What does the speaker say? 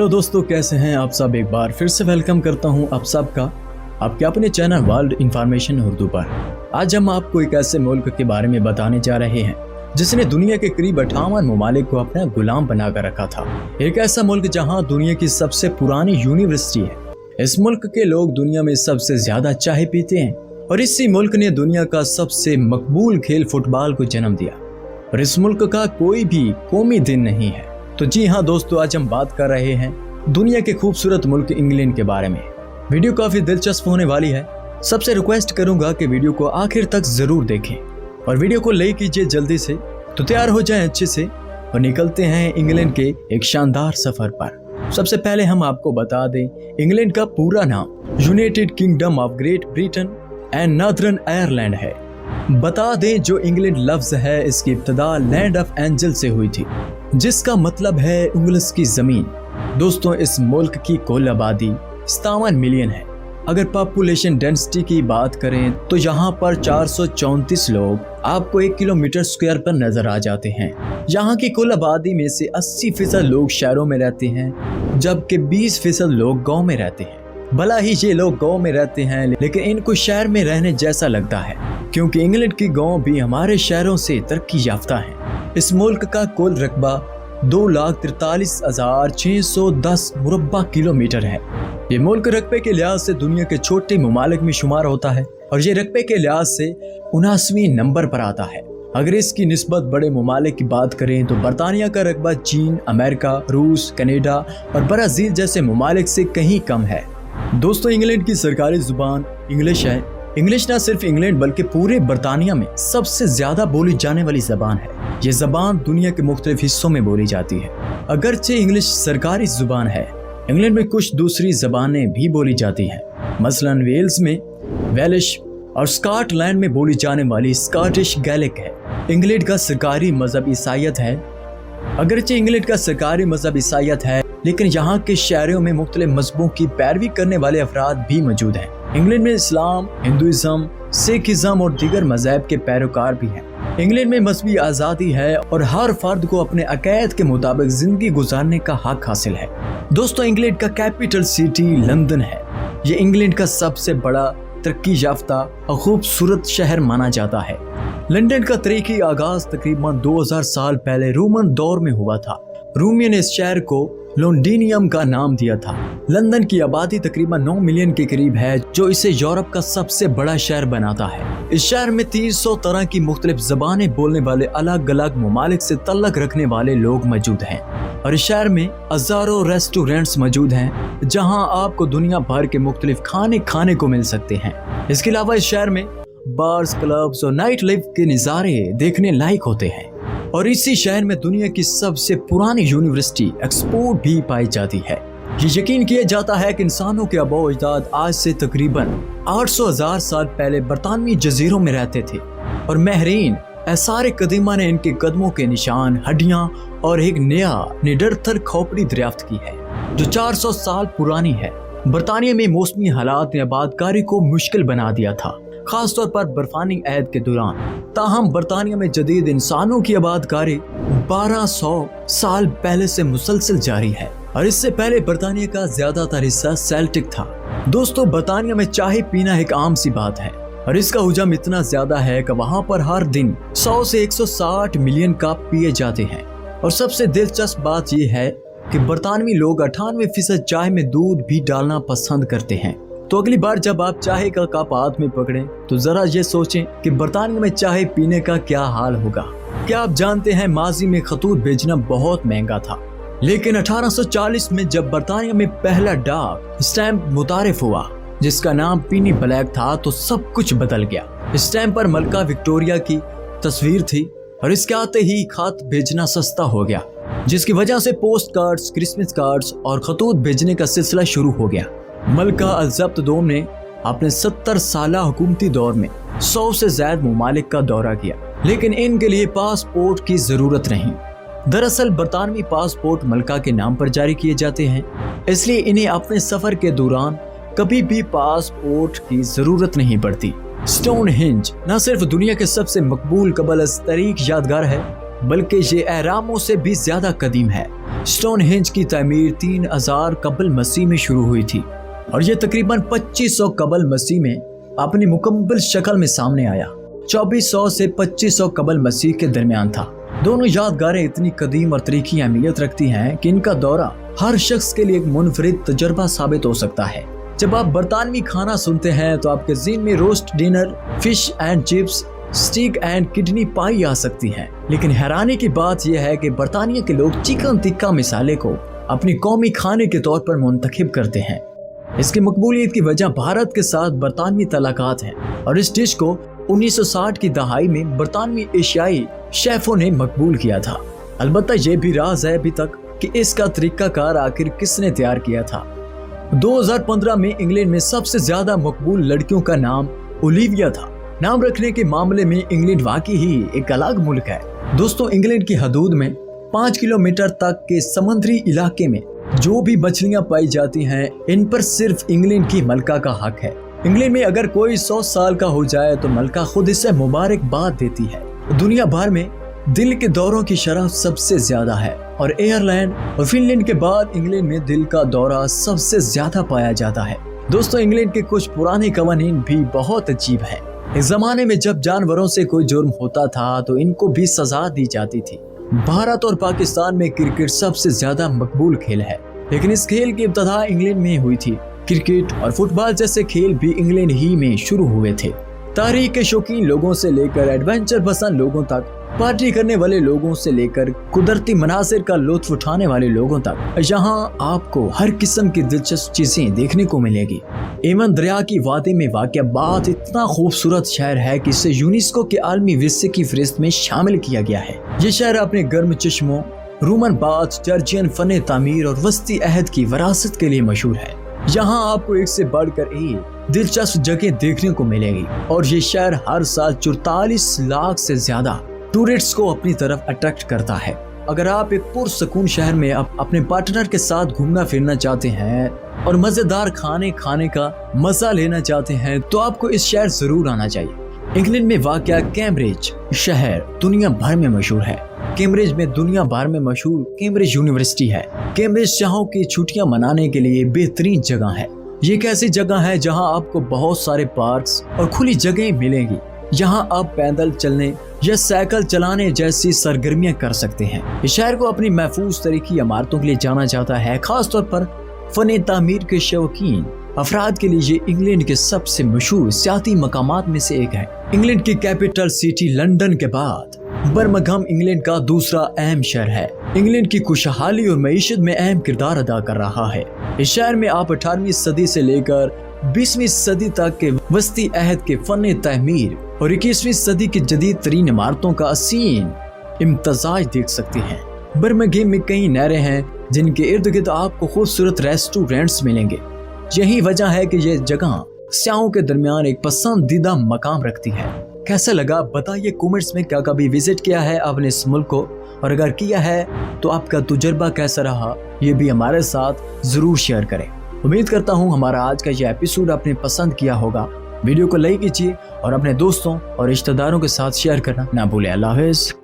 Hello दोस्तों, कैसे हैं आप सब। एक बार फिर से वेलकम करता हूं आप सबका आपके अपने चैनल वर्ल्ड इंफॉर्मेशन उर्दू पर। आज हम आपको एक ऐसे मुल्क के बारे में बताने जा रहे हैं जिसने दुनिया के करीब 58 ममालिक को अपना गुलाम बनाकर रखा था। एक ऐसा मुल्क जहां दुनिया की सबसे पुरानी यूनिवर्सिटी है। इस मुल्क के लोग दुनिया में सबसे ज्यादा चाय पीते हैं और इसी मुल्क ने दुनिया का सबसे मकबूल खेल फुटबॉल को जन्म दिया और इस मुल्क का कोई भी कौमी दिन नहीं है। तो जी हाँ दोस्तों, आज हम बात कर रहे हैं दुनिया के खूबसूरत मुल्क इंग्लैंड के बारे में। वीडियो काफी दिलचस्प होने वाली है। सबसे रिक्वेस्ट करूंगा कि वीडियो को आखिर तक जरूर देखें और वीडियो को लाइक कीजिए जल्दी से। तो तैयार हो जाएं अच्छे से और निकलते हैं इंग्लैंड के एक शानदार सफर पर। सबसे पहले हम आपको बता दें, इंग्लैंड का पूरा नाम United kingdom of great Britain and northern Ireland है। बता दें, जो इंग्लैंड लफ्ज है इसकी इब्तिदा लैंड ऑफ एंजल से हुई थी, जिसका मतलब है उंगलिस की जमीन। दोस्तों, इस मुल्क की कुल आबादी 57 मिलियन है। अगर पॉपुलेशन डेंसिटी की बात करें तो यहाँ पर 434 लोग आपको 1 किलोमीटर स्क्वायर पर नजर आ जाते हैं। यहाँ की कुल आबादी में से 80% लोग शहरों में रहते हैं, जबकि 20% लोग गाँव में रहते हैं। भला ही ये लोग गांव में रहते हैं, लेकिन इनको शहर में रहने जैसा लगता है, क्योंकि इंग्लैंड के गांव भी हमारे शहरों से तरक्की याफ्ता हैं। इस मुल्क का कुल रकबा 2,43,610 मुरब्बा किलोमीटर है। ये मुल्क रकबे के लिहाज से दुनिया के छोटे ममालिक में शुमार होता है और ये रकबे के लिहाज से 79वें नंबर पर आता है। अगर इसकी निस्बत बड़े ममालिक की बात करें तो बरतानिया का रकबा चीन, अमेरिका, रूस, कनाडा और ब्राजील जैसे ममालिक से कहीं कम है। दोस्तों, इंग्लैंड की सरकारी जुबान इंग्लिश है। इंग्लिश न सिर्फ इंग्लैंड बल्कि पूरे बरतानिया में सबसे ज्यादा बोली जाने वाली जबान है। ये जबान दुनिया के मुख्तलिफ हिस्सों में बोली जाती है। अगरचे इंग्लिश सरकारी जुबान है, इंग्लैंड में कुछ दूसरी जबानें भी बोली जाती हैं। मसलन वेल्स में वेलिश और स्कॉटलैंड में बोली जाने वाली स्कॉटिश गैलिक है। इंग्लैंड का सरकारी मजहब ईसाईयत है। अगरचे इंग्लैंड का सरकारी मजहब ईसाईयत है, लेकिन यहाँ के शहरों में मुख्तलिफ मजहबों की पैरवी करने वाले अफराद भी मौजूद हैं। इंग्लैंड में इस्लाम, हिंदुइज्म, सिखिज्म और दीगर मज़हब के पैरोकार भी हैं। इंग्लैंड में मजहबी आज़ादी है और हर फर्द को अपने अक़ायद के मुताबिक जिंदगी गुजारने का हक हासिल है। दोस्तों, इंग्लैंड का कैपिटल सिटी लंदन है। ये इंग्लैंड का सबसे बड़ा तरक्की याफ्ता और खूबसूरत शहर माना जाता है। लंदन का तरीकी आगाज तकरीबन 2000 साल पहले रोमन दौर में हुआ था। रोमियों ने इस शहर को लोंडिनियम का नाम दिया था। लंदन की आबादी तकरीबन 9 मिलियन के करीब है, जो इसे यूरोप का सबसे बड़ा शहर बनाता है। इस शहर में 300 तरह की मुख्तलिफ ज़बानें बोलने वाले अलग अलग ममालिक से तल्लक रखने वाले लोग मौजूद हैं और इस शहर में हजारों रेस्टोरेंट्स मौजूद हैं, जहां आपको दुनिया भर के मुख्तलिफ खाने खाने को मिल सकते हैं। इसके अलावा इस शहर में बार्स, क्लब्स और नाइट लाइफ के नज़ारे देखने लायक होते हैं और इसी शहर में दुनिया की सबसे पुरानी यूनिवर्सिटी ऑक्सफोर्ड भी पाई जाती है। ये यकीन किया जाता है कि इंसानों के आबो अजदाद आज से तकरीबन 800,000 साल पहले बरतानवी जजीरों में रहते थे और महरीन एसारे कदीमा ने इनके कदमों के निशान, हड्डियां और एक नया निडरथर खोपड़ी दरियाफ्त की है, जो 400 साल पुरानी है। बरतानिया में मौसमी हालात ने आबादकारी को मुश्किल बना दिया था, खासतौर पर बर्फानी ऐद के दौरान। ताहम बरतानिया में जदीद इंसानों की आबादकारी 1200 साल पहले से मुसलसल जारी है और इससे पहले बरतानिया का ज्यादातर हिस्सा सेल्टिक था। दोस्तों, बरतानिया में चाय पीना एक आम सी बात है और इसका हुजम इतना ज्यादा है कि वहाँ पर हर दिन 100 से 160 मिलियन कप पिए जाते हैं। और सबसे दिलचस्प बात यह है कि बरतानवी लोग 98% चाय में दूध भी डालना पसंद करते हैं। तो अगली बार जब आप चाय का कप हाथ में पकड़ें तो जरा ये सोचें कि बरतानिया में चाय पीने का क्या हाल होगा। क्या आप जानते हैं, माजी में खतूत भेजना बहुत महंगा था, लेकिन 1840 में जब बरतानिया में पहला डाक स्टैम्प मुतारिफ हुआ जिसका नाम पीनी ब्लैक था, तो सब कुछ बदल गया। इस स्टैम्प पर मलका विक्टोरिया की तस्वीर थी और इसके आते ही खत भेजना सस्ता हो गया, जिसकी वजह से पोस्ट कार्ड्स, क्रिसमस कार्ड्स और खतूत भेजने का सिलसिला शुरू हो गया। मलका अल-ज़ब्त दोम ने अपने 70 साला हुकूमती दौर में 100 से ज्यादा ममालिक का दौरा किया, लेकिन इनके लिए पासपोर्ट की जरूरत नहीं। दरअसल बरतानवी पासपोर्ट मलका के नाम पर जारी किए जाते हैं, इसलिए इन्हें अपने सफर के दौरान कभी भी पासपोर्ट की जरूरत नहीं पड़ती। स्टोनहेंज न सिर्फ दुनिया के सबसे मकबूल कबल अज़ तरीक यादगार है, बल्कि ये अहरामों से भी ज्यादा कदीम है। स्टोनहेंज की तामीर 3000 कबल मसीह में शुरू हुई थी और ये तकरीबन 2500 कबल मसीह में अपनी मुकम्मल शक्ल में सामने आया। 2400 से 2500 कबल मसीह के दरमियान था। दोनों यादगारें इतनी कदीम और तारीखी अहमियत रखती हैं कि इनका दौरा हर शख्स के लिए एक मुनफरिद तजर्बा साबित हो सकता है। जब आप बरतानवी खाना सुनते हैं तो आपके ज़हन में roast dinner, fish and chips, steak and kidney pie आ सकती हैं। लेकिन हैरानी की बात यह है कि बरतानिया के लोग चिकन टिक्का मसाले को अपनी कौमी खाने के तौर पर मुंतखब करते हैं। इसकी मकबूलियत की वजह भारत के साथ बरतानवी तलाकात हैं और इस डिश को 1960 की दहाई में बरतानवी एशियाई शेफों ने मकबूल किया था। अलबत्ता ये भी राज है अभी तक कि इसका तरीकाकार आखिर किसने तैयार किया था। 2015 में इंग्लैंड में सबसे ज्यादा मकबूल लड़कियों का नाम ओलिविया था। नाम रखने के मामले में इंग्लैंड वाकई ही एक अलग मुल्क है। दोस्तों, इंग्लैंड की हदूद में 5 किलोमीटर तक के समुद्री इलाके में जो भी मछलियां पाई जाती हैं, इन पर सिर्फ इंग्लैंड की मलका का हक है। इंग्लैंड में अगर कोई 100 साल का हो जाए तो मलका खुद इसे मुबारकबाद देती है। दुनिया भर में दिल के दौरों की शरह सबसे ज्यादा है और आयरलैंड और फिनलैंड के बाद इंग्लैंड में दिल का दौरा सबसे ज्यादा पाया जाता है। दोस्तों, इंग्लैंड के कुछ पुराने कवानीन भी बहुत अजीब है। इस जमाने में जब जानवरों से कोई जुर्म होता था तो इनको भी सजा दी जाती थी। भारत और पाकिस्तान में क्रिकेट सबसे ज्यादा मकबूल खेल है, लेकिन इस खेल की इब्तिदा इंग्लैंड में हुई थी। क्रिकेट और फुटबॉल जैसे खेल भी इंग्लैंड ही में शुरू हुए थे। तारीख के शौकीन लोगों से लेकर एडवेंचर पसंद लोगों तक, पार्टी करने वाले लोगों से लेकर कुदरती मनासिर का लुत्फ उठाने वाले लोगों तक, यहाँ आपको हर किस्म की दिलचस्प चीजें देखने को मिलेगी। एमन दरिया की वादी में वाक़या बात इतना खूबसूरत शहर है कि इसे यूनेस्को के आलमी विरसे की फहरिस्त में शामिल किया गया है। ये शहर अपने गर्म चश्मों, रोमन बाथ, जॉर्जियन फन तामीर और वस्ती अहद की विरासत के लिए मशहूर है। यहाँ आपको एक से बढ़कर एक दिलचस्प जगह देखने को मिलेगी और ये शहर हर साल 44 लाख से ज्यादा टूरिस्ट्स को अपनी तरफ अट्रैक्ट करता है। अगर आप एक पुरसकून शहर में अपने पार्टनर के साथ घूमना फिरना चाहते हैं और मजेदार खाने का मजा लेना चाहते हैं तो आपको इस शहर जरूर आना चाहिए। इंग्लैंड में वाक़या कैम्ब्रिज शहर दुनिया भर में मशहूर है। कैम्ब्रिज में दुनिया भर में मशहूर कैम्ब्रिज यूनिवर्सिटी है। कैम्ब्रिज शाहों की छुट्टियां मनाने के लिए बेहतरीन जगह है। ये एक ऐसी जगह है जहां आपको बहुत सारे पार्क्स और खुली जगहें मिलेंगी। यहाँ आप पैदल चलने या साइकिल चलाने जैसी सरगर्मियां कर सकते हैं। इस शहर को अपनी महफूज तरीकी इमारतों के लिए जाना जाता है। खास तौर पर फन तामीर के शौकीन अफराद के लिए ये इंग्लैंड के सबसे मशहूर सियाती मकामात में से एक है। इंग्लैंड की कैपिटल सिटी लंदन के बाद बर्मिंघम इंग्लैंड का दूसरा अहम शहर है। इंग्लैंड की खुशहाली और मईशत में अहम किरदार अदा कर रहा है। इस शहर में आप 18वीं सदी से लेकर 20वीं सदी तक के वस्ती अहद के फन तामीर और 21वीं सदी की जदीद तरीन इमारतों का असीम इम्तजाज देख सकते हैं। बर्मिंघम में कई नहरें हैं जिनके इर्द गिर्द आपको खूबसूरत रेस्टोरेंट्स मिलेंगे। यही वजह है कि यह जगह सियाहों के दरमियान एक पसंदीदा मकाम रखती है। कैसा लगा बताइए कमेंट्स में। क्या कभी विजिट किया है आपने इस मुल्क को, और अगर किया है तो आपका तजुर्बा कैसा रहा ये भी हमारे साथ जरूर शेयर करें। उम्मीद करता हूँ हमारा आज का ये एपिसोड आपने पसंद किया होगा। वीडियो को लाइक कीजिए और अपने दोस्तों और रिश्तेदारों के साथ शेयर करना ना भूलें। अल्लाह हाफ़िज़।